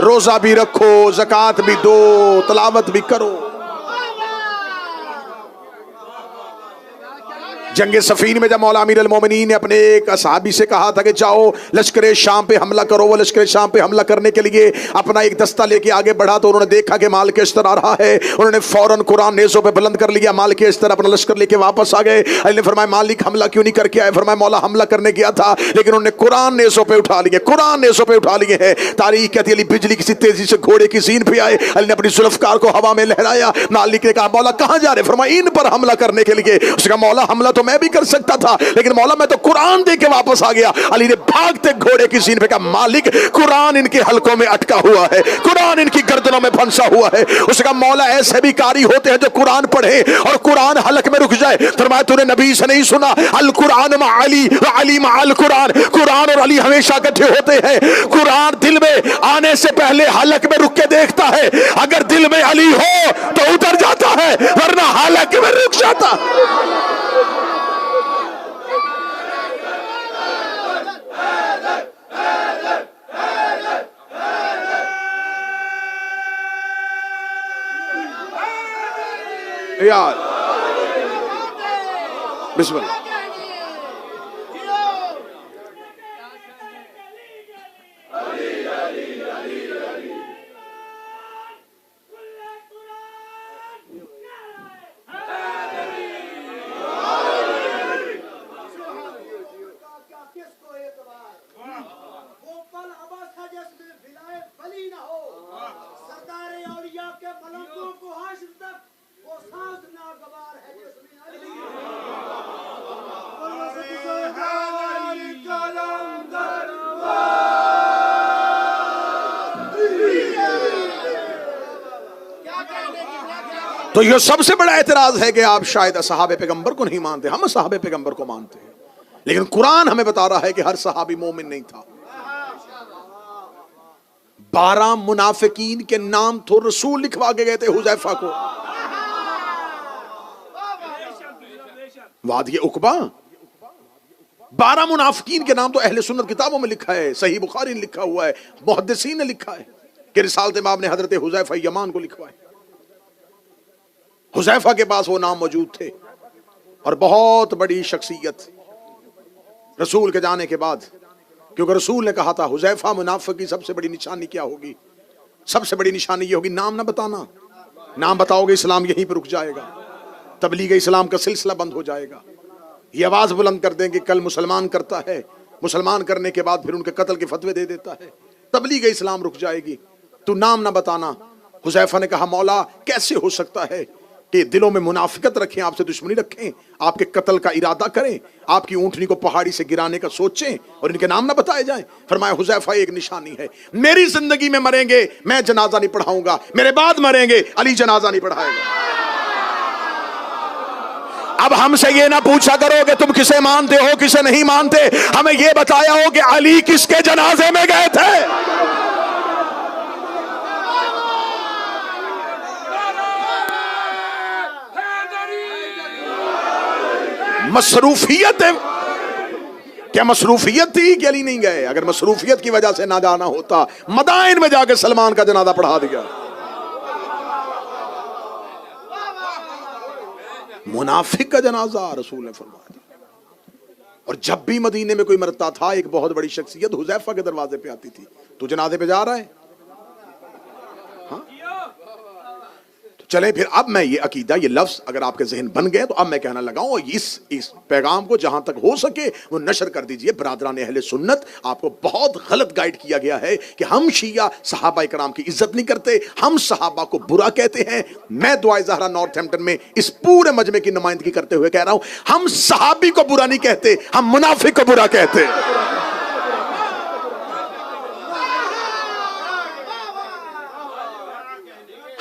روزہ بھی رکھو، زکات بھی دو، تلاوت بھی کرو۔ جنگ صفین میں جب مولا امیر المومنین نے اپنے ایک صحابی سے کہا تھا کہ جاؤ لشکر شام پہ حملہ کرو، وہ لشکر شام پہ حملہ کرنے کے لیے اپنا ایک دستہ لے کے آگے بڑھا تو انہوں نے دیکھا کہ مال کے اشتر آ رہا ہے، انہوں نے فوراً قرآن نیزوں پہ بلند کر لیا، مال کے اشتر اپنا لشکر لے کے واپس آ گئے۔ علی نے فرمایا مالک حملہ کیوں نہیں کر کے آئے؟ فرمایا مولا حملہ کرنے گیا تھا لیکن انہوں نے قرآن نیزوں پہ اٹھا لیے، قرآن نیزوں پہ اٹھا لیے ہیں۔ تاریخ کہتی ہے علی بجلی کسی تیزی سے گھوڑے کی زین پہ آئے، علی نے اپنی ذوالفقار کو ہوا میں لہرایا۔ مالک نے کہا مولا کہاں جا رہے؟ فرمایا ان پر حملہ کرنے کے لیے۔ اس نے کہا مولا حملہ تو میں بھی کر سکتا تھا لیکن مولا میں تو قرآن دے کے واپس آ گیا۔ علی نے بھاگتے گھوڑے کی زین پہ کہا مالک قرآن ان کے حلقوں میں اٹکا ہوا ہے، قرآن ان کی گردنوں میں پھنسا ہوا ہے۔ اس نے کہا مولا ایسے بھی قاری ہوتے ہیں جو قرآن پڑھے اور قرآن حلق میں رک جائے۔ فرمایا تو نے نبی سے نہیں سنا القرآن مع علی وعلی مع القرآن، قرآن اور علی ہمیشہ اکٹھے ہوتے ہیں۔ قرآن دل میں آنے سے پہلے حلق میں رک کے دیکھتا ہے، اگر دل میں علی ہو تو اتر جاتا ہے ورنہ حلق میں رک جاتا۔ یار بسم اللہ۔ تو یہ سب سے بڑا اعتراض ہے کہ آپ شاید صحابہ پیغمبر کو نہیں مانتے، ہم صحابہ پیغمبر کو مانتے ہیں، لیکن قرآن ہمیں بتا رہا ہے کہ ہر صحابی مومن نہیں تھا۔ 12 منافقین کے نام تو رسول لکھوا کے گئے تھے حذیفہ کو۔ وادی عقبہ 12 منافقین کے نام تو اہل سنت کتابوں میں لکھا ہے، صحیح بخاری نے لکھا ہوا ہے، محدثین نے لکھا ہے کہ رسالت امام نے حضرت حذیفہ یمان کو لکھوا ہے۔ حذیفہ کے پاس وہ نام موجود تھے اور بہت بڑی شخصیت رسول کے جانے کے بعد، کیونکہ رسول نے کہا تھا حذیفہ منافق کی سب سے بڑی نشانی کیا ہوگی؟ سب سے بڑی نشانی یہ ہوگی نام نہ بتانا، نام بتاؤ گے اسلام یہیں پہ رک جائے گا، تبلیغ اسلام کا سلسلہ بند ہو جائے گا۔ یہ آواز بلند کر دیں کہ کل مسلمان کرتا ہے، مسلمان کرنے کے بعد پھر ان کے قتل کے فتوے دے دیتا ہے، تبلیغ اسلام رک جائے گی، تو نام نہ بتانا۔ حذیفہ نے کہا مولا کیسے ہو سکتا ہے کہ دلوں میں منافقت رکھیں، آپ سے دشمنی رکھیں، آپ کے قتل کا ارادہ کریں، آپ کی اونٹنی کو پہاڑی سے گرانے کا سوچیں اور ان کے نام نہ بتائے جائیں۔ فرمایا حذیفہ ایک نشانی ہے، میری زندگی میں مریں گے میں جنازہ نہیں پڑھاؤں گا، میرے بعد مریں گے علی جنازہ نہیں پڑھائے گا۔ اب ہم سے یہ نہ پوچھا کرو کہ تم کسے مانتے ہو کسے نہیں مانتے، ہمیں یہ بتایا ہو کہ علی کس کے جنازے میں گئے تھے۔ مصروفیت کیا مصروفیت تھی کہ علی نہیں گئے؟ اگر مصروفیت کی وجہ سے نہ جانا ہوتا مدائن میں جا کے سلمان کا جنازہ پڑھا دیا۔ منافق کا جنازہ رسول نے فرمایا۔ اور جب بھی مدینے میں کوئی مرتا تھا ایک بہت بڑی شخصیت حذیفہ کے دروازے پہ آتی تھی، تو جنازے پہ جا رہا ہے؟ ہاں چلیں پھر اب میں یہ عقیدہ یہ لفظ اگر آپ کے ذہن بن گئے تو اب میں کہنا لگاؤں اور اس پیغام کو جہاں تک ہو سکے وہ نشر کر دیجئے۔ برادران اہل سنت آپ کو بہت غلط گائیڈ کیا گیا ہے کہ ہم شیعہ صحابہ کرام کی عزت نہیں کرتے، ہم صحابہ کو برا کہتے ہیں۔ میں دعائے زہرا نارتھ ہیمپٹن میں اس پورے مجمع کی نمائندگی کرتے ہوئے کہہ رہا ہوں ہم صحابی کو برا نہیں کہتے، ہم منافق کو برا کہتے ہیں۔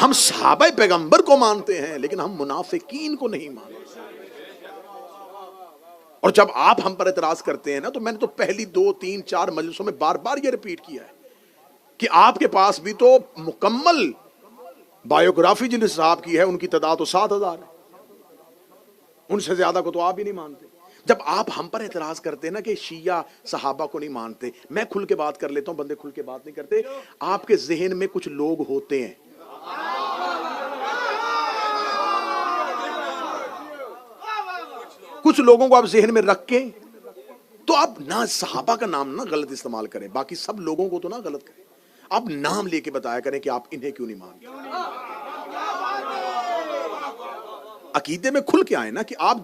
ہم صحابہ پیغمبر کو مانتے ہیں لیکن ہم منافقین کو نہیں مانتے۔ اور جب آپ ہم پر اعتراض کرتے ہیں نا تو میں نے تو پہلی 2 3 4 مجلسوں میں بار بار یہ ریپیٹ کیا ہے کہ آپ کے پاس بھی تو مکمل بایوگرافی جن صاحب کی ہے ان کی تعداد تو 7,000 ہے، ان سے زیادہ کو تو آپ ہی نہیں مانتے۔ جب آپ ہم پر اعتراض کرتے ہیں نا کہ شیعہ صحابہ کو نہیں مانتے، میں کھل کے بات کر لیتا ہوں، بندے کھل کے بات نہیں کرتے. آپ کے ذہن میں کچھ لوگ ہوتے ہیں، کچھ لوگوں کو آپ ذہن میں رکھ کے تو آپ نہ صحابہ کا نام نہ غلط استعمال کریں، باقی سب لوگوں کو تو نہ غلط کریں، آپ نام لے کے بتایا کریں کہ آپ انہیں کیوں نہیں مانتے. عقیدے میں کھل کے آئے نا کہ آپ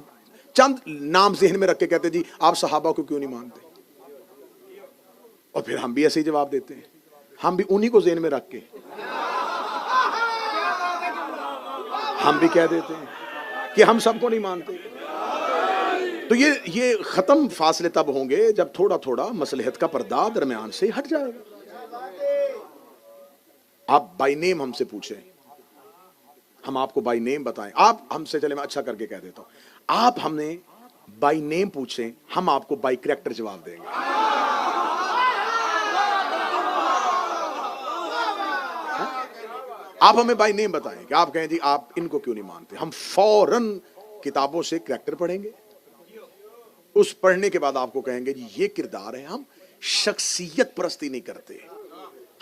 چند نام ذہن میں رکھ کے کہتے جی آپ صحابہ کو کیوں نہیں مانتے، اور پھر ہم بھی ایسے ہی جواب دیتے ہیں، ہم بھی انہی کو ذہن میں رکھ کے ہم بھی کہہ دیتے ہیں کہ ہم سب کو نہیں مانتے. تو یہ ختم فاصلے تب ہوں گے جب تھوڑا تھوڑا مصلحت کا پردہ درمیان سے ہٹ جائے گا. آپ بائی نیم ہم سے پوچھیں، ہم آپ کو بائی نیم بتائیں. آپ ہم سے، چلے میں اچھا کر کے کہہ دیتا ہوں، آپ ہم نے بائی نیم پوچھیں، ہم آپ کو بائی کریکٹر جواب دیں گے. آپ ہمیں بائی نیم بتائیں کہ آپ کہیں جی آپ ان کو کیوں نہیں مانتے، ہم فوراً کتابوں سے کریکٹر پڑھیں گے، اس پڑھنے کے بعد آپ کو کہیں گے جی یہ کردار ہے. ہم شخصیت پرستی نہیں کرتے،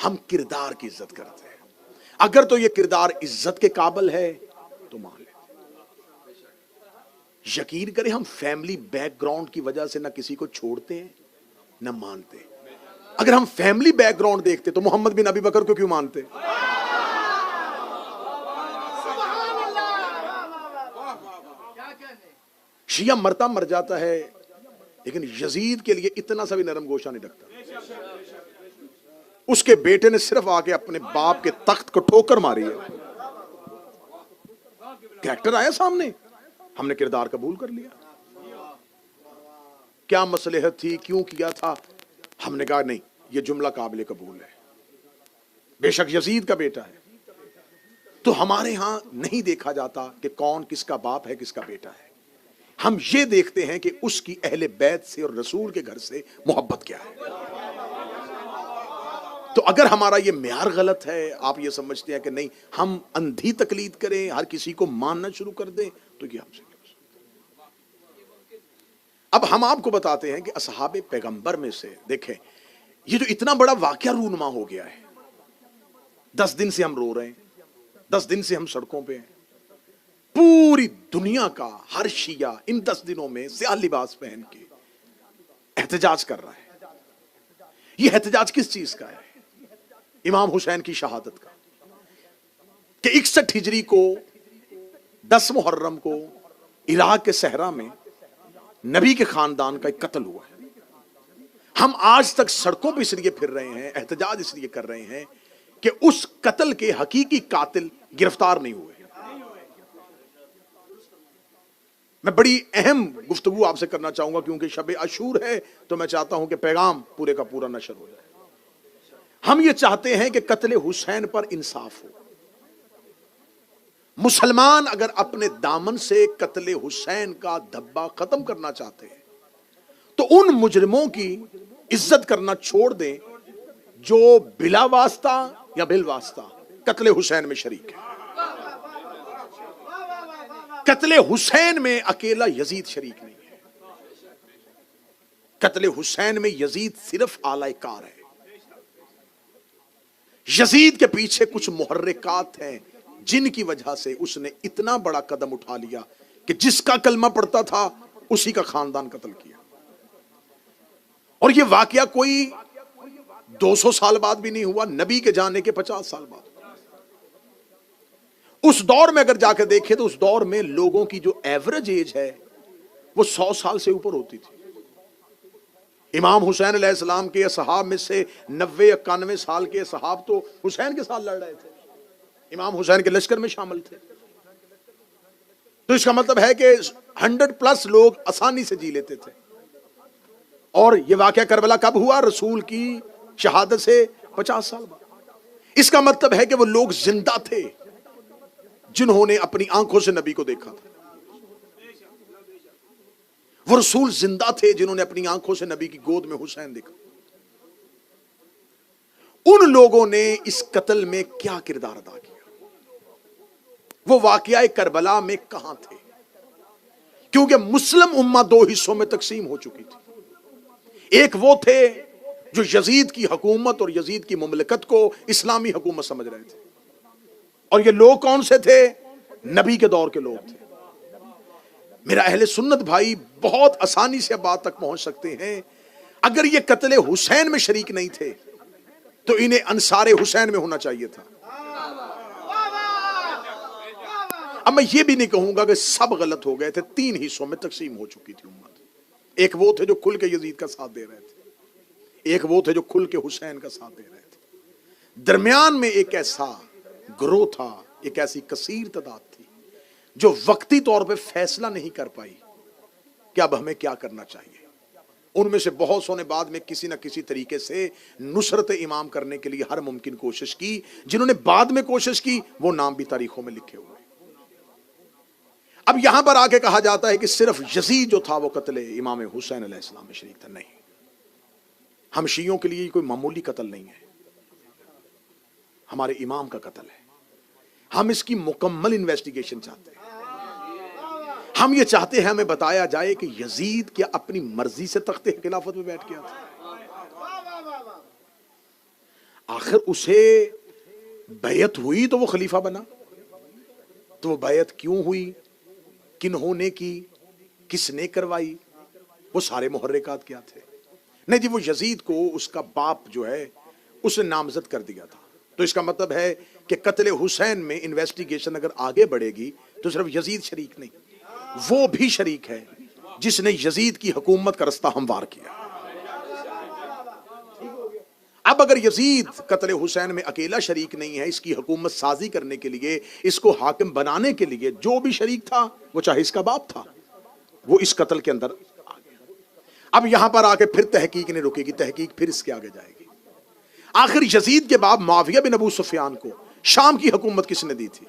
ہم کردار کی عزت کرتے ہیں. اگر تو یہ کردار عزت کے قابل ہے تو مان لیں. یقین کریں ہم فیملی بیک گراؤنڈ کی وجہ سے نہ کسی کو چھوڑتے ہیں نہ مانتے. اگر ہم فیملی بیک گراؤنڈ دیکھتے تو محمد بن ابی بکر کو کیوں مانتے؟ شیعہ مرتا مر جاتا ہے لیکن یزید کے لیے اتنا سا بھی نرم گوشہ نہیں رکھتا. اس کے بیٹے نے صرف آ کے اپنے باپ کے تخت کو ٹھوکر ماری ہے، کریکٹر آیا سامنے، ہم نے کردار قبول کر لیا. کیا مصلحت تھی، کیوں کیا تھا، ہم نے کہا نہیں یہ جملہ قابل قبول ہے، بے شک یزید کا بیٹا ہے. تو ہمارے ہاں نہیں دیکھا جاتا کہ کون کس کا باپ ہے کس کا بیٹا ہے، ہم یہ دیکھتے ہیں کہ اس کی اہل بیت سے اور رسول کے گھر سے محبت کیا ہے. تو اگر ہمارا یہ معیار غلط ہے، آپ یہ سمجھتے ہیں کہ نہیں ہم اندھی تقلید کریں، ہر کسی کو ماننا شروع کر دیں، تو یہ ہم سے نہیں ہو سکتا. اب ہم آپ کو بتاتے ہیں کہ اصحاب پیغمبر میں سے دیکھیں یہ جو اتنا بڑا واقعہ رونما ہو گیا ہے، 10 دن سے ہم رو رہے ہیں، 10 دن سے ہم سڑکوں پہ ہیں، پوری دنیا کا ہر شیعہ ان 10 دنوں میں سیاہ لباس پہن کے احتجاج کر رہا ہے. یہ احتجاج کس چیز کا ہے؟ امام حسین کی شہادت کا، کہ 61 ہجری کو 10 محرم کو عراق کے صحرا میں نبی کے خاندان کا ایک قتل ہوا ہے. ہم آج تک سڑکوں پہ اس لیے پھر رہے ہیں، احتجاج اس لیے کر رہے ہیں کہ اس قتل کے حقیقی قاتل گرفتار نہیں ہوئے. میں بڑی اہم گفتگو آپ سے کرنا چاہوں گا کیونکہ شب عاشور ہے، تو میں چاہتا ہوں کہ پیغام پورے کا پورا نشر ہو جائے. ہم یہ چاہتے ہیں کہ قتل حسین پر انصاف ہو. مسلمان اگر اپنے دامن سے قتل حسین کا دھبا ختم کرنا چاہتے ہیں تو ان مجرموں کی عزت کرنا چھوڑ دیں جو بلا واسطہ یا بال واسطہ قتل حسین میں شریک ہے. قتل حسین میں اکیلا یزید شریک نہیں ہے، قتل حسین میں یزید صرف آلہ کار ہے. یزید کے پیچھے کچھ محرکات ہیں جن کی وجہ سے اس نے اتنا بڑا قدم اٹھا لیا کہ جس کا کلمہ پڑھتا تھا اسی کا خاندان قتل کیا. اور یہ واقعہ کوئی 200 سال بعد بھی نہیں ہوا، نبی کے جانے کے 50 سال بعد. اس دور میں اگر جا کے دیکھیں تو اس دور میں لوگوں کی جو ایوریج ایج ہے وہ 100 سال سے اوپر ہوتی تھی. امام حسین علیہ السلام کے اصحاب میں سے 90-91 سال کے اصحاب تو حسین کے ساتھ لڑ رہے تھے، امام حسین کے لشکر میں شامل تھے. تو اس کا مطلب ہے کہ 100+ لوگ آسانی سے جی لیتے تھے. اور یہ واقعہ کربلا کب ہوا؟ رسول کی شہادت سے 50 سال بعد. اس کا مطلب ہے کہ وہ لوگ زندہ تھے جنہوں نے اپنی آنکھوں سے نبی کو دیکھا تھا. وہ رسول زندہ تھے جنہوں نے اپنی آنکھوں سے نبی کی گود میں حسین دیکھا. ان لوگوں نے اس قتل میں کیا کردار ادا کیا؟ وہ واقعہ کربلا میں کہاں تھے؟ کیونکہ مسلم امہ دو حصوں میں تقسیم ہو چکی تھی. ایک وہ تھے جو یزید کی حکومت اور یزید کی مملکت کو اسلامی حکومت سمجھ رہے تھے, اور یہ لوگ کون سے تھے؟ نبی کے دور کے لوگ تھے. میرا اہل سنت بھائی بہت آسانی سے بات تک پہنچ سکتے ہیں. اگر یہ قتل حسین میں شریک نہیں تھے تو انہیں انصار حسین میں ہونا چاہیے تھا. اب میں یہ بھی نہیں کہوں گا کہ سب غلط ہو گئے تھے. 3 حصوں میں تقسیم ہو چکی تھی امت. ایک وہ تھے جو کھل کے یزید کا ساتھ دے رہے تھے, ایک وہ تھے جو کھل کے حسین کا ساتھ دے رہے تھے. درمیان میں ایک ایسا گروہ تھا, ایک ایسی کثیر تعداد تھی جو وقتی طور پہ فیصلہ نہیں کر پائی کہ اب ہمیں کیا کرنا چاہیے. ان میں سے بہت سو نے بعد میں کسی نہ کسی طریقے سے نصرت امام کرنے کے لیے ہر ممکن کوشش کی. جنہوں نے بعد میں کوشش کی وہ نام بھی تاریخوں میں لکھے ہوئے. اب یہاں پر آ کے کہا جاتا ہے کہ صرف یزید جو تھا وہ قتل امام حسین علیہ السلام میں شریک تھا. نہیں, ہم شیعوں کے لیے کوئی معمولی قتل نہیں ہے, ہمارے امام کا قتل ہے. ہم اس کی مکمل انویسٹیگیشن چاہتے ہیں. ہم یہ چاہتے ہیں ہمیں بتایا جائے کہ یزید کیا اپنی مرضی سے تخت خلافت میں بیٹھ گیا تھا؟ آخر اسے بیعت ہوئی تو وہ خلیفہ بنا. تو وہ بیعت کیوں ہوئی, کنہوں نے کی, کس نے کروائی, وہ سارے محرکات کیا تھے؟ نہیں جی, وہ یزید کو اس کا باپ جو ہے اس نے نامزد کر دیا تھا. تو اس کا مطلب ہے کہ قتل حسین میں انویسٹیگیشن اگر آگے بڑھے گی تو صرف یزید شریک نہیں, وہ بھی شریک ہے جس نے یزید کی حکومت کا رستہ ہموار کیا. اب اگر یزید قتل حسین میں اکیلا شریک نہیں ہے, اس کی حکومت سازی کرنے کے لیے, اس کو حاکم بنانے کے لیے جو بھی شریک تھا, وہ چاہے اس کا باپ تھا, وہ اس قتل کے اندر آ گیا. اب یہاں پر آ کے پھر تحقیق نہیں رکے گی, تحقیق پھر اس کے آگے جائے گی. آخر یزید کے باپ معاویہ بن ابو سفیان کو شام کی حکومت کس نے دی تھی؟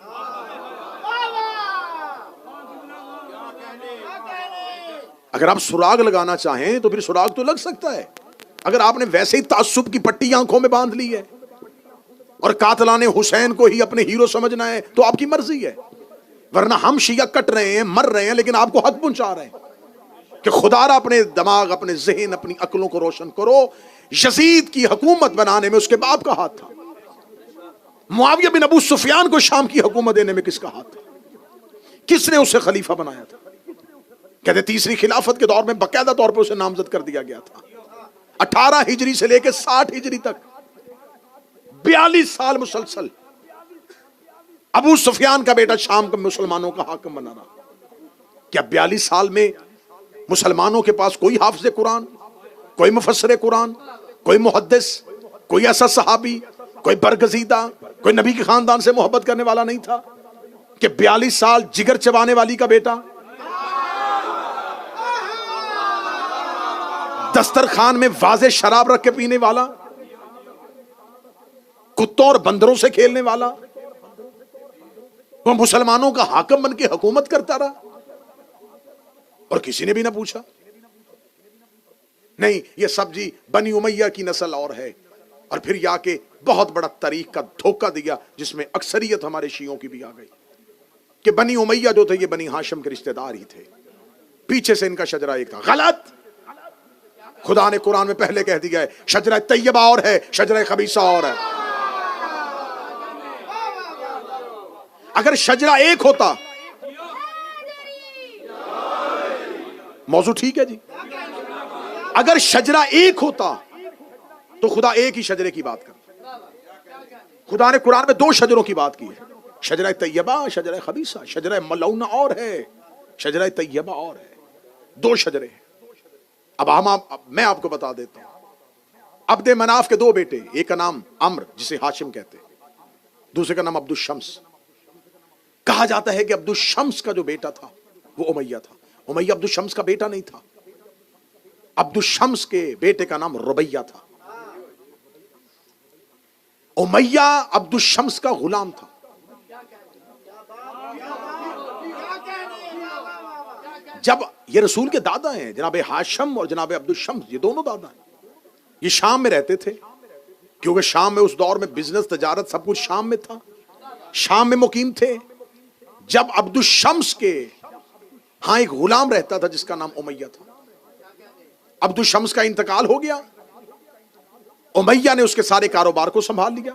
اگر آپ سراغ لگانا چاہیں تو پھر سراغ تو لگ سکتا ہے. اگر آپ نے ویسے ہی تعصب کی پٹی آنکھوں میں باندھ لی ہے اور قاتلان حسین کو ہی اپنے ہیرو سمجھنا ہے تو آپ کی مرضی ہے. ورنہ ہم شیعہ کٹ رہے ہیں, مر رہے ہیں, لیکن آپ کو حق پہنچا رہے ہیں کہ خدا را اپنے دماغ, اپنے ذہن, اپنی عقلوں کو روشن کرو. یزید کی حکومت بنانے میں اس کے باپ کا ہاتھ تھا. معاویہ بن ابو سفیان کو شام کی حکومت دینے میں کس کا ہاتھ تھا؟ کس نے اسے خلیفہ بنایا تھا؟ کہتے تیسری خلافت کے دور میں باقاعدہ طور پر اسے نامزد کر دیا گیا تھا. 18 ہجری سے لے کے 60 ہجری تک 42 سال مسلسل ابو سفیان کا بیٹا شام کے مسلمانوں کا حاکم بنا رہا. کیا 42 سال میں مسلمانوں کے پاس کوئی حافظ قرآن, کوئی مفسر قرآن, کوئی محدث, کوئی ایسا صحابی, کوئی برگزیدہ, کوئی نبی کے خاندان سے محبت کرنے والا نہیں تھا کہ 42 سال جگر چبانے والی کا بیٹا, دسترخوان میں واضح شراب رکھ کے پینے والا, کتوں اور بندروں سے کھیلنے والا, وہ مسلمانوں کا حاکم بن کے حکومت کرتا رہا اور کسی نے بھی نہ پوچھا؟ نہیں, یہ سب جی بنی امیہ کی نسل اور ہے. اور پھر یا کہ بہت بڑا تاریخ کا دھوکہ دیا جس میں اکثریت ہمارے شیعوں کی بھی آ گئی کہ بنی امیہ جو تھے یہ بنی ہاشم کے رشتہ دار ہی تھے, پیچھے سے ان کا شجرہ ایک تھا. غلط. خدا نے قرآن میں پہلے کہہ دیا ہے شجرہ طیبہ اور ہے, شجرہ خبیثہ اور ہے. اگر شجرہ ایک ہوتا, موضوع ٹھیک ہے جی, اگر شجرہ ایک ہوتا تو خدا ایک ہی شجرے کی بات کرتا. خدا نے قرآن میں 2 شجروں کی بات کی ہے, شجرہ طیبہ, شجرہ خبیثہ. شجرہ ملعونہ اور ہے, شجرہ طیبہ اور ہے. 2 شجرے ہیں. اب میں آپ کو بتا دیتا ہوں. عبد مناف کے 2 بیٹے, ایک کا نام عمر جسے ہاشم کہتے, دوسرے کا نام عبد الشمس. کہا جاتا ہے کہ عبد الشمس کا جو بیٹا تھا وہ امیہ تھا. امیہ عبد الشمس کا بیٹا نہیں تھا. عبد الشمس کے بیٹے کا نام ربیہ تھا. امیہ عبد الشمس کا غلام تھا. جب یہ رسول کے دادا ہیں جناب ہاشم اور جناب عبد الشمس, یہ دونوں دادا ہیں. یہ شام میں رہتے تھے کیونکہ شام میں اس دور میں بزنس, تجارت, سب کچھ شام میں تھا. شام میں مقیم تھے. جب عبد الشمس کے ہاں ایک غلام رہتا تھا جس کا نام امیہ تھا. عبد الشمس کا انتقال ہو گیا, امیہ نے اس کے سارے کاروبار کو سنبھال لیا.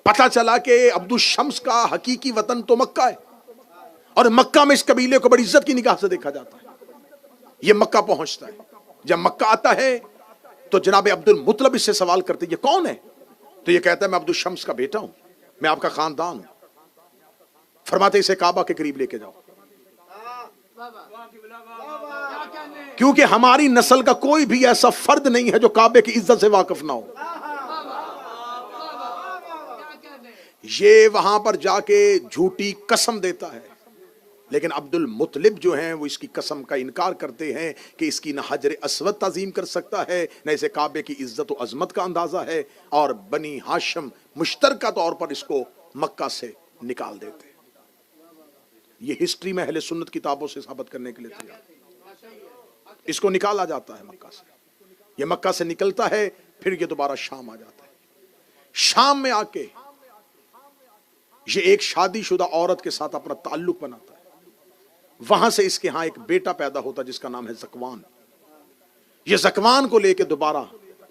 پتہ چلا کہ عبد الشمس کا حقیقی وطن تو مکہ ہے, اور مکہ میں اس قبیلے کو بڑی عزت کی نگاہ سے دیکھا جاتا ہے. یہ مکہ پہنچتا ہے. جب مکہ آتا ہے تو جناب عبد المطلب اس سے سوال کرتے یہ کون ہے؟ تو یہ کہتا ہے میں عبد الشمس کا بیٹا ہوں, میں آپ کا خاندان ہوں. فرماتے اسے کعبہ کے قریب لے کے جاؤ, کیونکہ ہماری نسل کا کوئی بھی ایسا فرد نہیں ہے جو کعبے کی عزت سے واقف نہ ہو. یہ وہاں پر جا کے جھوٹی قسم دیتا ہے, لیکن عبد المطلب جو ہیں وہ اس کی قسم کا انکار کرتے ہیں کہ اس کی نہ حجر اسود تعظیم کر سکتا ہے, نہ اسے کعبے کی عزت و عظمت کا اندازہ ہے, اور بنی ہاشم مشترکہ طور پر اس کو مکہ سے نکال دیتے. یہ ہسٹری میں اہل سنت کتابوں سے ثابت کرنے کے لیے تیار. اس کو نکالا جاتا ہے مکہ سے. یہ مکہ سے نکلتا ہے, پھر یہ دوبارہ شام آ جاتا ہے. شام میں آ کے یہ ایک شادی شدہ عورت کے ساتھ اپنا تعلق بناتا ہے. وہاں سے اس کے ہاں ایک بیٹا پیدا ہوتا جس کا نام ہے زکوان. یہ زکوان کو لے کے دوبارہ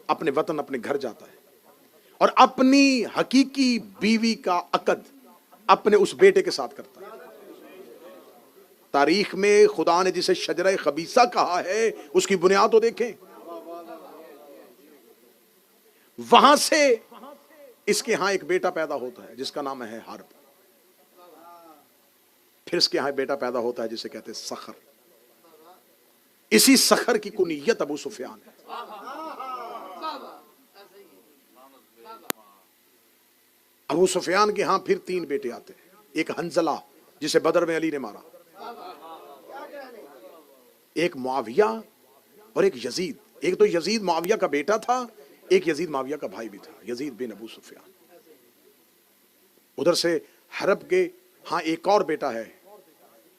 اپنے وطن اپنے گھر جاتا ہے, اور اپنی حقیقی بیوی کا عقد اپنے اس بیٹے کے ساتھ کرتا ہے. تاریخ میں خدا نے جسے شجرہ خبیثہ کہا ہے اس کی بنیاد تو دیکھیں. وہاں سے اس کے ہاں ایک بیٹا پیدا ہوتا ہے جس کا نام ہے حرب. پھر اس کے ہاں بیٹا پیدا ہوتا ہے جسے کہتے ہیں سخر. اسی سخر کی کنیت ابو سفیان ہے. ابو سفیان کے ہاں پھر 3 بیٹے آتے ہیں. ایک حنزلہ جسے بدر میں علی نے مارا, ایک معاویہ, اور ایک یزید. ایک تو یزید معاویہ کا بیٹا تھا, ایک یزید معاویہ کا بھائی بھی تھا, یزید بن ابو سفیان. ادھر سے حرب کے ہاں ایک اور بیٹا ہے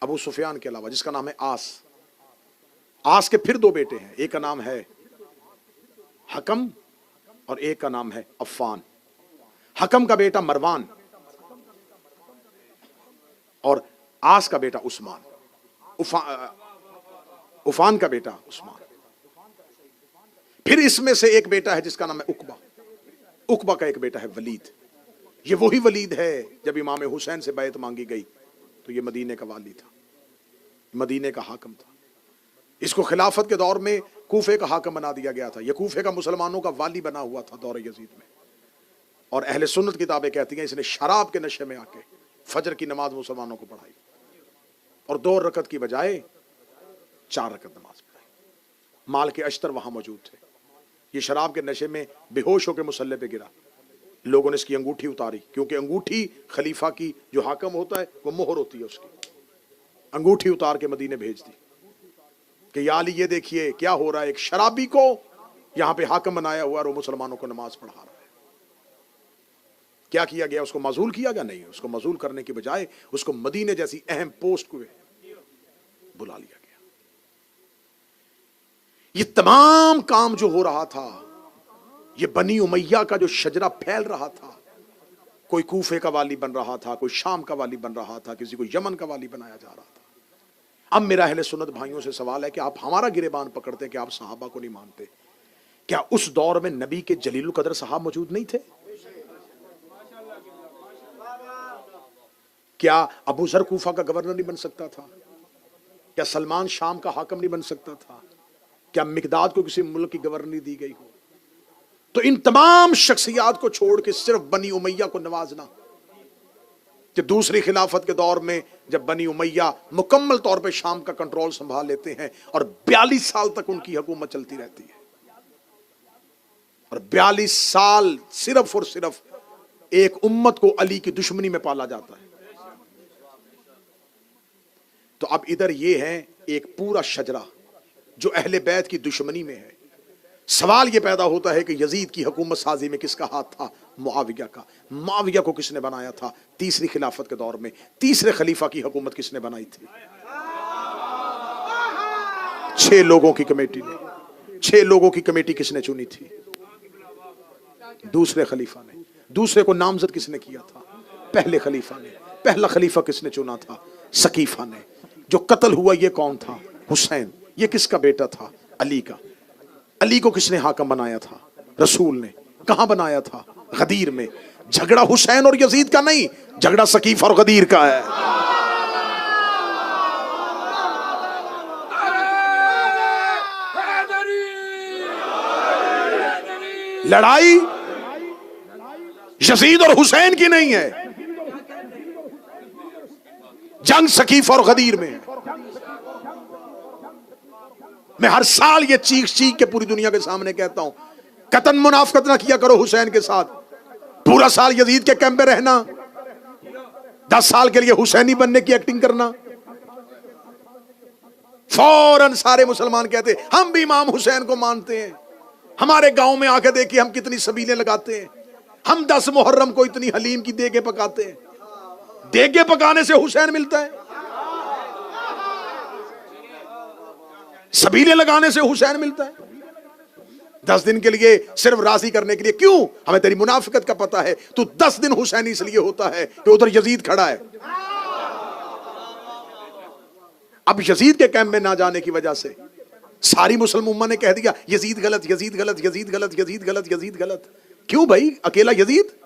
ابو سفیان کے علاوہ جس کا نام ہے آس. آس کے پھر 2 بیٹے ہیں, ایک کا نام ہے حکم اور ایک کا نام ہے عفان. حکم کا بیٹا مروان اور آس کا بیٹا عثمان, عفان کا بیٹا عثمان. پھر اس میں سے ایک بیٹا ہے جس کا نام ہے عقبہ. عقبہ کا ایک بیٹا ہے ولید. یہ وہی ولید ہے جب امام حسین سے بیعت مانگی گئی تو یہ مدینے کا والی تھا, مدینے کا حاکم تھا. اس کو خلافت کے دور میں کوفے کا حاکم بنا دیا گیا تھا. یہ کوفے کا مسلمانوں کا والی بنا ہوا تھا دور یزید میں. اور اہل سنت کتابیں کہتی ہیں اس نے شراب کے نشے میں آ کے فجر کی نماز مسلمانوں کو پڑھائی, اور 2 رکعت کی بجائے 4 رکعت نماز پڑھائی. مال کے اشتر وہاں موجود تھے. یہ شراب کے نشے میں بے ہوش ہو کے مصلی پہ گرا. لوگوں نے اس کی انگوٹھی اتاری, کیونکہ انگوٹھی خلیفہ کی جو حاکم ہوتا ہے وہ مہر ہوتی ہے اس کی. انگوٹھی اتار کے مدینے بھیج دی کہ یا علی یہ دیکھیے کیا ہو رہا ہے, ایک شرابی کو یہاں پہ حاکم بنایا ہوا اور وہ مسلمانوں کو نماز پڑھا رہا ہے. کیا کیا گیا؟ اس کو معزول کیا گیا؟ نہیں, اس کو معزول کرنے کی بجائے اس کو مدینے جیسی اہم پوسٹ کو بلا لیا گیا. یہ تمام کام جو ہو رہا تھا, یہ بنی امیہ کا جو شجرہ پھیل رہا تھا, کوئی کوفے کا والی بن رہا تھا, کوئی شام کا والی بن رہا تھا, کسی کو یمن کا والی بنایا جا رہا تھا. اب میرا اہل سنت بھائیوں سے سوال ہے کہ آپ ہمارا گریبان پکڑتے کہ آپ صحابہ کو نہیں مانتے. کیا اس دور میں نبی کے جلیل القدر صحابہ موجود نہیں تھے؟ کیا ابو ذر کوفہ کا گورنر نہیں بن سکتا تھا؟ کیا سلمان شام کا حاکم نہیں بن سکتا تھا؟ کیا مقداد کو کسی ملک کی گورنری دی گئی ہو؟ تو ان تمام شخصیات کو چھوڑ کے صرف بنی امیہ کو نوازنا کہ دوسری خلافت کے دور میں جب بنی امیہ مکمل طور پہ شام کا کنٹرول سنبھال لیتے ہیں اور 42 سال تک ان کی حکومت چلتی رہتی ہے, اور 42 سال صرف اور صرف ایک امت کو علی کی دشمنی میں پالا جاتا ہے. تو اب ادھر یہ ہے ایک پورا شجرہ جو اہل بیت کی دشمنی میں ہے. سوال یہ پیدا ہوتا ہے کہ یزید کی حکومت سازی میں کس کا ہاتھ تھا؟ معاویہ کا. معاویہ کو کس نے بنایا تھا تیسری خلافت کے دور میں؟ تیسرے خلیفہ کی حکومت کس نے بنائی تھی؟ 6 لوگوں کی کمیٹی نے. 6 لوگوں کی کمیٹی کس نے چنی تھی؟ دوسرے خلیفہ نے. دوسرے کو نامزد کس نے کیا تھا؟ پہلے خلیفہ نے. پہلا خلیفہ کس نے چنا تھا؟ سقیفہ نے. جو قتل ہوا یہ کون تھا؟ حسین. یہ کس کا بیٹا تھا؟ علی کا. علی کو کس نے حاکم بنایا تھا؟ رسول نے. کہاں بنایا تھا؟ غدیر میں. جھگڑا حسین اور یزید کا نہیں، جھگڑا ثقیف اور غدیر کا ہے. لڑائی یزید اور حسین کی نہیں ہے، جنگ ثقیف اور غدیر میں. میں ہر سال یہ چیخ چیخ کے پوری دنیا کے سامنے کہتا ہوں، قطعاً منافقت نہ کیا کرو حسین کے ساتھ. پورا سال یزید کے کیمپ میں رہنا، 10 سال کے لیے حسینی بننے کی ایکٹنگ کرنا. فوراً سارے مسلمان کہتے ہم بھی امام حسین کو مانتے ہیں. ہمارے گاؤں میں آ کے دیکھیے ہم کتنی سبیلیں لگاتے ہیں، ہم 10 محرم کو اتنی حلیم کی دیگیں پکاتے ہیں. دیگیں پکانے سے حسین ملتا ہے؟ سبیلیں لگانے سے حسین ملتا ہے؟ 10 دن کے لیے صرف راضی کرنے کے لیے. کیوں؟ ہمیں تیری منافقت کا پتہ ہے. تو 10 دن حسین اس لیے ہوتا ہے کہ ادھر یزید کھڑا ہے. اب یزید کے کیمپ میں نہ جانے کی وجہ سے ساری مسلم امت نے کہہ دیا یزید غلط، یزید غلط، یزید غلط، یزید غلط، یزید غلط. کیوں بھائی؟ اکیلا یزید؟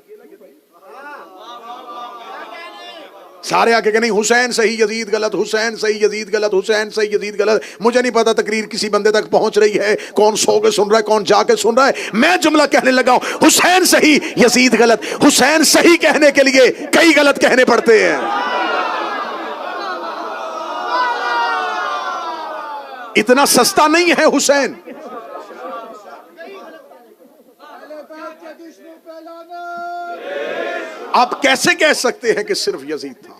سارے آ کے کہ نہیں حسین صحیح یزید غلط، حسین صحیح یزید غلط، حسین صحیح یزید غلط. مجھے نہیں پتا تقریر کسی بندے تک پہنچ رہی ہے، کون سو کے سن رہا ہے، کون جا کے سن رہا ہے. میں جملہ کہنے لگا ہوں حسین صحیح یزید غلط. حسین صحیح کہنے کے لیے کئی غلط کہنے پڑتے ہیں. اتنا سستا نہیں ہے حسین. آپ کیسے کہہ سکتے ہیں کہ صرف یزید تھا؟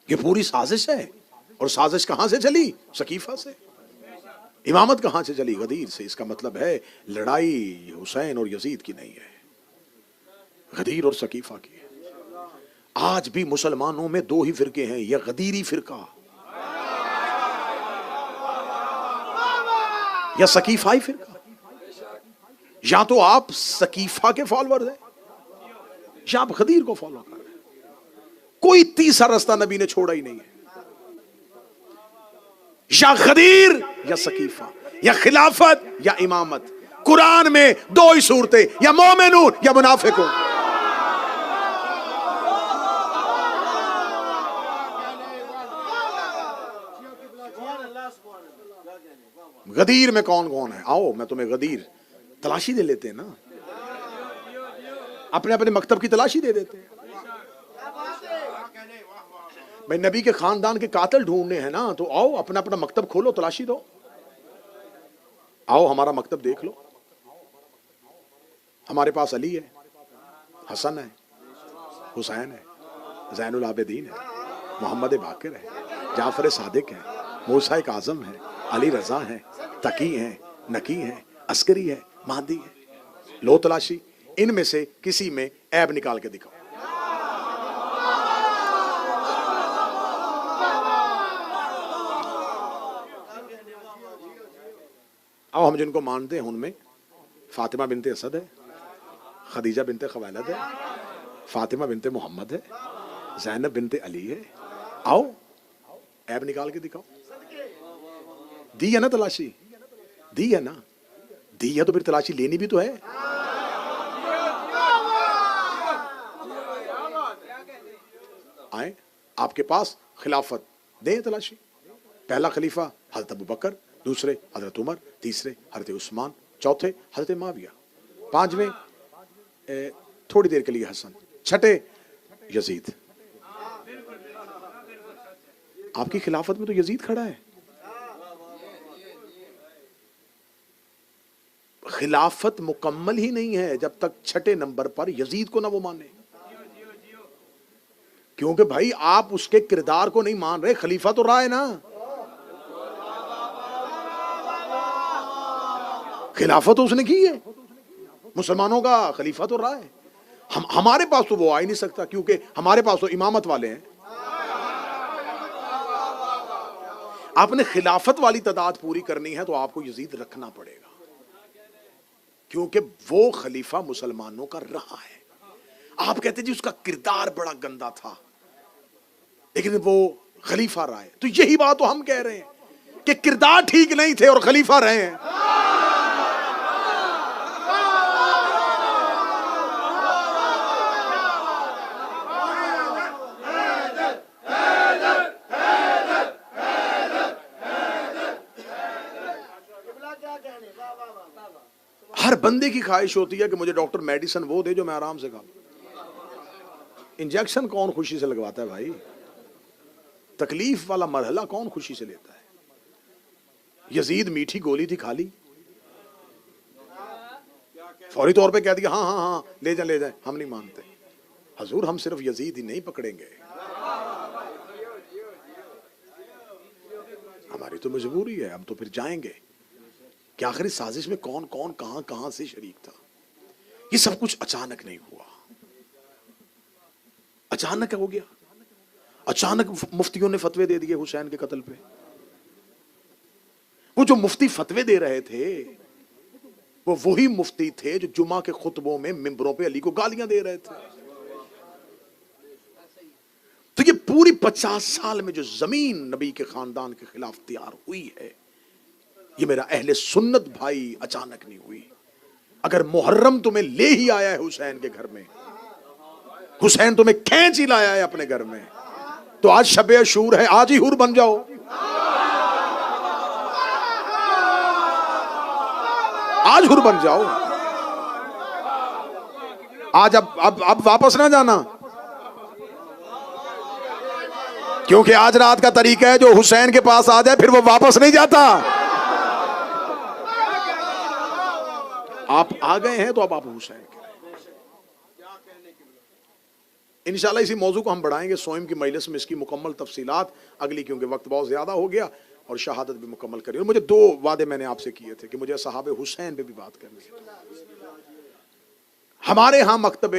یہ پوری سازش ہے. اور سازش کہاں سے چلی؟ ثقیفہ سے. امامت کہاں سے چلی؟ غدیر سے. اس کا مطلب ہے لڑائی حسین اور یزید کی نہیں ہے، غدیر اور ثقیفہ کی ہے. آج بھی مسلمانوں میں 2 ہی فرقے ہیں، یہ غدیری فرقہ یا ثقیفائی فرقہ. یا تو آپ ثقیفہ کے فالوور ہیں یا آپ غدیر کو فالو کر رہے ہیں. کوئی تیسرا رستہ نبی نے چھوڑا ہی نہیں ہے. یا غدیر یا ثقیفہ، یا خلافت یا امامت. قرآن میں 2 ہی صورتیں، یا مومنون یا منافقون. غدیر میں کون کون ہے؟ آؤ میں تمہیں غدیر تلاشی دے لیتے ہیں نا، اپنے اپنے مکتب کی تلاشی دے دیتے ہیں. میں نبی کے خاندان کے قاتل ڈھونڈنے ہیں نا، تو آؤ اپنا اپنا مکتب کھولو، تلاشی دو. آؤ ہمارا مکتب دیکھ لو. ہمارے پاس علی ہے، حسن ہے، حسین ہے، زین العابدین ہے، محمد باقر ہے، جعفر صادق ہے، موسیٰ کاظم ہے، علی رضا ہے، تقی ہیں، نقی ہیں، عسکری ہے، مہدی ہے. لو تلاشی. ان میں سے کسی میں عیب نکال کے دکھاؤ. اب ہم جن کو مانتے ہیں ان میں فاطمہ بنت اسد ہے، خدیجہ بنت خویلد ہے، فاطمہ بنت محمد ہے، زینب بنت علی ہے. آؤ عیب نکال کے دکھاؤ. دی ہے نا تلاشی؟ دی ہے نا؟ دی ہے تو پھر تلاشی لینی بھی تو ہے. آئیں آپ کے پاس خلافت، دیں تلاشی. پہلا خلیفہ حضرت ابوبکر، دوسرے حضرت عمر، تیسرے حضرت عثمان، چوتھے حضرت معاویہ، پانچویں تھوڑی دیر کے لیے حسن، چھٹے یزید. آپ کی خلافت میں تو یزید کھڑا ہے. خلافت مکمل ہی نہیں ہے جب تک چھٹے نمبر پر یزید کو نہ وہ مانے. کیونکہ بھائی آپ اس کے کردار کو نہیں مان رہے، خلیفہ تو رہا ہے نا. خلافت تو اس نے کی ہے، مسلمانوں کا خلیفہ تو رہا ہے. ہمارے پاس تو وہ آ ہی نہیں سکتا، کیونکہ ہمارے پاس تو امامت والے ہیں. آپ نے خلافت والی تعداد پوری کرنی ہے تو آپ کو یزید رکھنا پڑے گا، کیونکہ وہ خلیفہ مسلمانوں کا رہا ہے. آپ کہتے جی اس کا کردار بڑا گندا تھا. لیکن وہ خلیفہ رائے. تو یہی بات تو ہم کہہ رہے ہیں کہ کردار ٹھیک نہیں تھے اور خلیفہ رہے ہیں. ہر بندے کی خواہش ہوتی ہے کہ مجھے ڈاکٹر میڈیسن وہ دے جو میں آرام سے کھاؤں. انجیکشن کون خوشی سے لگواتا ہے بھائی؟ تکلیف والا مرحلہ کون خوشی سے لیتا ہے؟ یزید میٹھی گولی تھی کھا لی، فوری طور پہ کہہ دیا ہاں ہاں ہاں لے جائیں. ہم نہیں مانتے حضور، ہم صرف یزید ہی نہیں پکڑیں گے، ہماری تو مجبوری ہے، ہم تو پھر جائیں گے کہ آخر اس سازش میں کون کون کہاں سے شریک تھا. یہ سب کچھ اچانک نہیں ہوا، اچانک ہو گیا. اچانک مفتیوں نے فتوے دے دیے حسین کے قتل پہ. وہ جو مفتی فتوے دے رہے تھے وہ وہی مفتی تھے جو جمعہ کے خطبوں میں ممبروں پہ علی کو گالیاں دے رہے تھے. تو یہ پوری 50 سال میں جو زمین نبی کے خاندان کے خلاف تیار ہوئی ہے، یہ میرا اہل سنت بھائی اچانک نہیں ہوئی. اگر محرم تمہیں لے ہی آیا ہے حسین کے گھر میں، حسین تمہیں کھینچ ہی لایا ہے اپنے گھر میں، تو آج شب عاشور ہے، آج ہی حور بن جاؤ. آج حور بن جاؤ. آج اب واپس نہ جانا، کیونکہ آج رات کا طریقہ ہے جو حسین کے پاس آ جائے پھر وہ واپس نہیں جاتا. آپ آ گئے ہیں تو اب آپ حسین کے. انشاءاللہ اسی موضوع کو ہم بڑھائیں گے سوئم کی مجلس میں، اس کی مکمل تفصیلات اگلی، کیونکہ وقت بہت زیادہ ہو گیا اور شہادت بھی مکمل کری. اور مجھے 2 وعدے میں نے آپ سے کیے تھے کہ مجھے صحابہ حسین پہ بھی بات کرنی ہے. ہمارے ہاں مکتب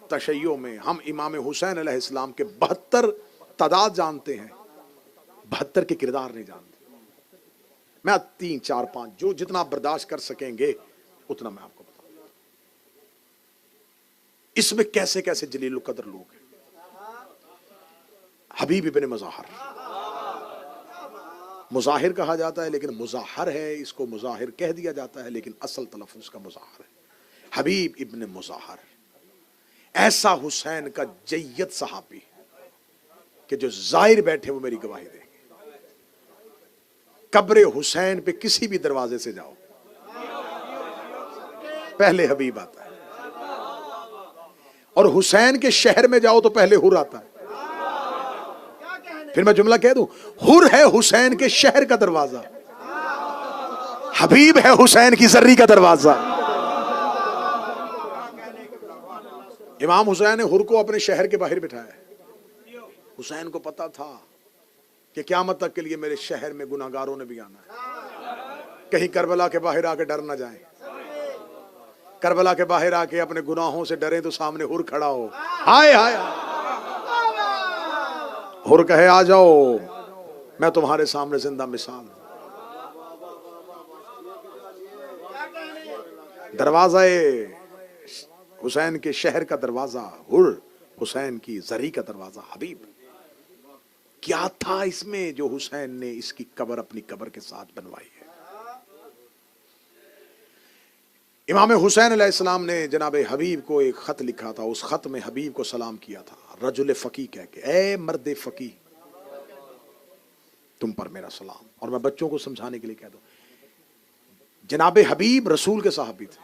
تشیع میں ہم امام حسین علیہ السلام کے 72 تعداد جانتے ہیں، 72 کے کردار نہیں جانتے. میں 3 4 5 جو جتنا آپ برداشت کر سکیں گے اتنا میں آپ کو بتاؤں. اس میں کیسے کیسے جلیل القدر لوگ ہیں. حبیب ابن مظاہر، مظاہر کہا جاتا ہے لیکن مظاہر ہے، اس کو مظاہر کہہ دیا جاتا ہے لیکن اصل تلفظ کا مظاہر ہے. حبیب ابن مظاہر ایسا حسین کا جید صحابی کہ جو ظاہر بیٹھے وہ میری گواہی دیں گے. قبر حسین پہ کسی بھی دروازے سے جاؤ پہلے حبیب آتا ہے، اور حسین کے شہر میں جاؤ تو پہلے حر آتا ہے. پھر میں جملہ کہہ دوں، حر ہے حسین کے شہر کا دروازہ، حبیب ہے حسین کی زری کا دروازہ. امام حسین نے حر کو اپنے شہر کے باہر بٹھایا ہے. حسین کو پتا تھا کہ قیامت تک کے لیے میرے شہر میں گناہگاروں نے بھی آنا ہے، کہیں کربلا کے باہر آ کے ڈر نہ جائیں. کربلا کے باہر آ کے اپنے گناہوں سے ڈریں تو سامنے حر کھڑا ہو، ہائے ہائے حر کہے آ جاؤ میں تمہارے سامنے زندہ مثال ہوں. دروازہ حسین کے شہر کا دروازہ حر، حسین کی زری کا دروازہ حبیب. کیا تھا اس میں جو حسین نے اس کی قبر اپنی قبر کے ساتھ بنوائی ہے. امام حسین علیہ السلام نے جناب حبیب کو ایک خط لکھا تھا، اس خط میں حبیب کو سلام کیا تھا رجل فقی کہہ کے، اے مرد فقی تم پر میرا سلام. اور میں بچوں کو سمجھانے کے لیے کہہ دوں، جناب حبیب رسول کے صحابی تھے.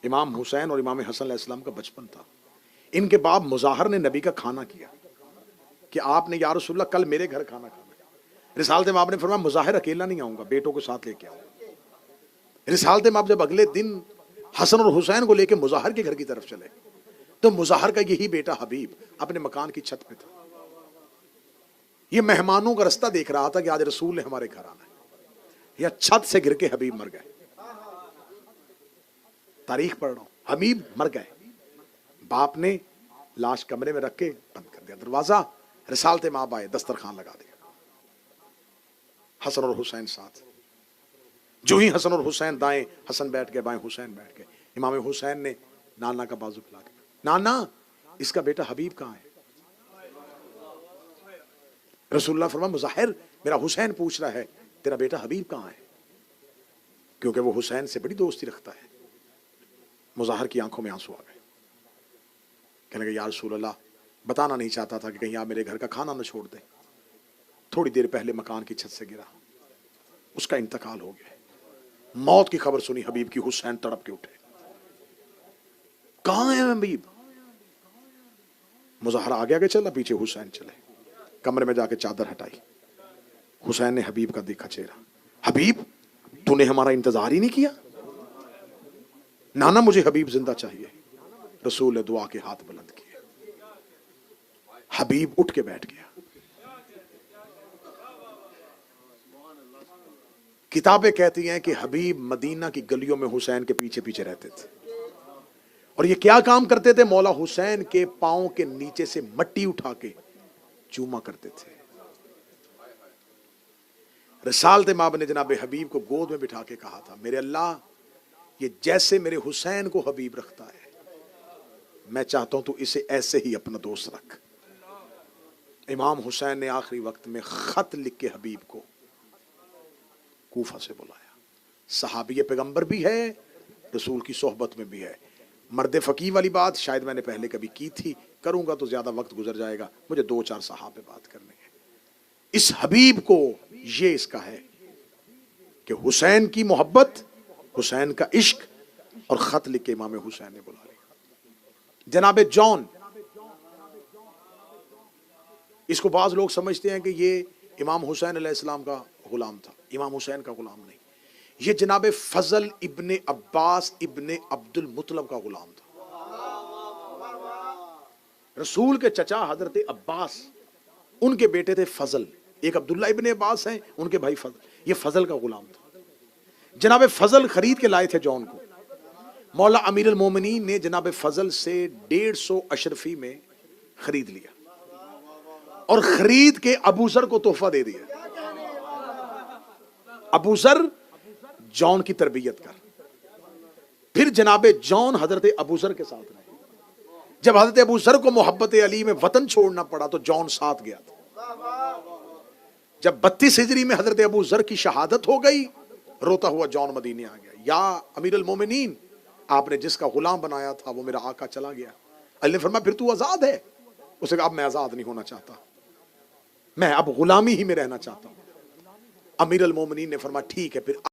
امام حسین اور امام حسن علیہ السلام کا بچپن تھا. ان کے باپ مظاہر نے نبی کا کھانا کیا کہ آپ نے یا رسول اللہ کل میرے گھر کھانا کھانا. رسالت میں آپ نے فرمایا مظاہر اکیلا نہیں آؤں گا، بیٹوں کو ساتھ لے کے آؤں. رسالت میں آپ جب اگلے دن حسن اور حسین کو لے کے مظاہر کے گھر کی طرف چلے تو مظاہر کا یہی بیٹا حبیب اپنے مکان کی چھت پہ تھا. یہ مہمانوں کا رستہ دیکھ رہا تھا کہ آج رسول نے ہمارے گھر آنا ہے. یا چھت سے گر کے حبیب مر گئے. تاریخ پڑھ رہا ہوں، حبیب مر گئے. باپ نے لاش کمرے میں رکھ کے بند کر دیا دروازہ. رسالت میں آپ آئے، دسترخوان لگا دیا، حسن اور حسین ساتھ. جو ہی حسن اور حسین دائیں حسن بیٹھ گئے، بائیں حسین بیٹھ گئے. امام حسین نے نانا کا بازو پھیلا کے، نانا اس کا بیٹا حبیب کہاں ہے؟ رسول اللہ فرمایا مظاہر میرا حسین پوچھ رہا ہے تیرا بیٹا حبیب کہاں ہے، کیونکہ وہ حسین سے بڑی دوستی رکھتا ہے۔ مظاہر کی آنکھوں میں آنسو آ گئے، کہنے لگے یا رسول اللہ بتانا نہیں چاہتا تھا کہ کہیں آپ میرے گھر کا کھانا نہ چھوڑ دیں، تھوڑی دیر پہلے مکان کی چھت سے گرا، اس کا انتقال ہو گیا۔ موت کی خبر سنی حبیب کی، حسین تڑپ کے اٹھے، کہاں ہے حبیب؟ مظاہر آگے آگے چلا، پیچھے حسین چلے، کمرے میں جا کے چادر ہٹائی، حسین نے حبیب کا دیکھا چہرہ، حبیب تو نے ہمارا انتظار ہی نہیں کیا؟ نانا مجھے حبیب زندہ چاہیے۔ رسول نے دعا کے ہاتھ بلند کیے، حبیب اٹھ کے بیٹھ گیا۔ کتابیں کہتی ہیں کہ حبیب مدینہ کی گلیوں میں حسین کے پیچھے پیچھے رہتے تھے، اور یہ کیا کام کرتے تھے؟ مولا حسین کے پاؤں کے نیچے سے مٹی اٹھا کے چوما کرتے تھے۔ رسالت مآب نے جناب حبیب کو گود میں بٹھا کے کہا تھا میرے اللہ یہ جیسے میرے حسین کو حبیب رکھتا ہے میں چاہتا ہوں تو اسے ایسے ہی اپنا دوست رکھ۔ امام حسین نے آخری وقت میں خط لکھ کے حبیب کو کوفہ سے بلایا۔ صحابی پیغمبر بھی ہے، رسول کی صحبت میں بھی ہے۔ مرد فقیہ والی بات شاید میں نے پہلے کبھی کی تھی، کروں گا تو زیادہ وقت گزر جائے گا، مجھے 2-4 صحابے بات کرنے ہیں۔ اس حبیب کو یہ اس کا ہے کہ حسین کی محبت، حسین کا عشق، اور خط لکھ کے امام حسین نے بلا لیا۔ جناب جون، اس کو بعض لوگ سمجھتے ہیں کہ یہ امام حسین علیہ السلام کا غلام تھا، امام حسین کا غلام نہیں، یہ جناب فضل ابن عباس ابن عبد المطلب کا غلام تھا۔ رسول کے چچا حضرت عباس، ان کے بیٹے تھے فضل، ایک عبداللہ ابن عباس ہیں، ان کے بھائی فضل، یہ فضل کا غلام تھا۔ جناب فضل خرید کے لائے تھے جون کو، مولا امیر المومنین نے جناب فضل سے 150 اشرفی میں خرید لیا، اور خرید کے ابو ذر کو تحفہ دے دیا۔ ابو ذر جون کی تربیت کر، پھر جناب جون حضرت ابو ذر کے ساتھ رہے۔ جب حضرت ابو ذر کو محبت علی میں وطن چھوڑنا پڑا تو جون ساتھ گیا تھا۔ جب 32 ہجری میں حضرت ابو ذر کی شہادت ہو گئی، روتا ہوا جون مدینے آ گیا، یا امیر المومنین آپ نے جس کا غلام بنایا تھا وہ میرا آقا چلا گیا۔ علی نے فرمایا پھر تو آزاد ہے؟ اسے کہا اب میں آزاد نہیں ہونا چاہتا، میں اب غلامی ہی میں رہنا چاہتا ہوں۔ امیر المومنین نے فرمایا ٹھیک ہے پھر